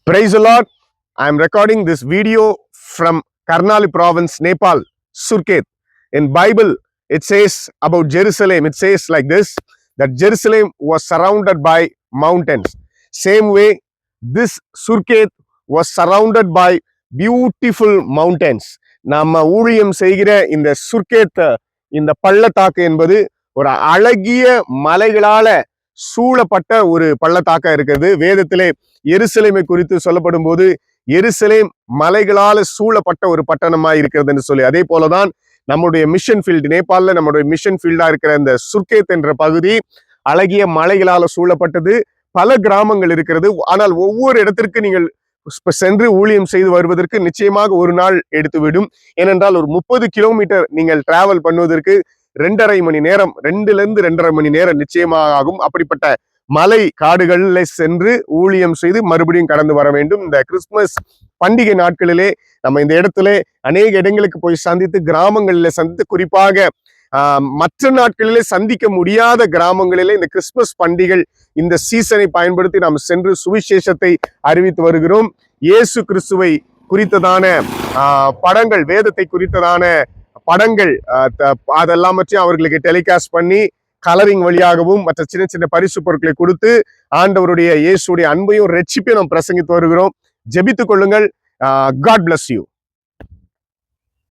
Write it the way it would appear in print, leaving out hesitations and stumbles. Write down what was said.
Praise the Lord. I am recording this video from Karnali province, Nepal, Surkhet. In Bible, it says about Jerusalem, it says like this, that Jerusalem was surrounded by mountains. Same way, this Surkhet was surrounded by beautiful mountains. நம்ம ஊழியம் செய்கிற இந்த சுர்கேத் இந்த பள்ளத்தாக்கு என்பது ஒரு அழகிய மலைகளால சூழப்பட்ட ஒரு பள்ளத்தாக்கா இருக்கிறது. வேதத்திலே எருசலேமை குறித்து சொல்லப்படும் போது எருசலேம் மலைகளால சூழப்பட்ட ஒரு பட்டணமா இருக்கிறது என்று சொல்லி, அதே போலதான் நம்முடைய மிஷன் ஃபீல்டு, நேபாளில நம்முடைய மிஷன் ஃபீல்டா இருக்கிற இந்த சுர்கேத் என்ற பகுதி அழகிய மலைகளால சூழப்பட்டது. பல கிராமங்கள் இருக்கிறது. ஆனால் ஒவ்வொரு இடத்திற்கு நீங்கள் சென்று ஊழியம் செய்து வருவதற்கு நிச்சயமாக ஒரு நாள் எடுத்துவிடும். ஏனென்றால் ஒரு 30 கிலோமீட்டர் நீங்கள் டிராவல் பண்ணுவதற்கு 2.5 மணி நேரம், 2.5 மணி நேரம் நிச்சயமாக ஆகும். அப்படிப்பட்ட மலை காடுகளில் சென்று ஊழியம் செய்து மறுபடியும் கடந்து வர வேண்டும். இந்த கிறிஸ்துமஸ் பண்டிகை நாட்களிலே நம்ம இந்த இடத்துல அநேக இடங்களுக்கு போய் சந்தித்து, கிராமங்களில சந்தித்து, குறிப்பாக மற்ற நாட்களிலே சந்திக்க முடியாத கிராமங்களிலே இந்த கிறிஸ்துமஸ் பண்டிகை இந்த சீசனை பயன்படுத்தி நாம் சென்று சுவிசேஷத்தை அறிவித்து வருகிறோம். இயேசு கிறிஸ்துவை குறித்ததான படங்கள், வேதத்தை குறித்ததான படங்கள் அதெல்லாம் பற்றி அவர்களுக்கு டெலிகாஸ்ட் பண்ணி கலரிங் வழியாகவும் மற்ற சின்ன சின்ன பரிசு பொருட்களை கொடுத்து ஆண்டவருடைய இயேசுடைய அன்பையும் ரட்சிப்பையும் நாம் பிரசங்கித்து வருகிறோம். ஜெபித்துக் கொள்ளுங்கள். God bless you.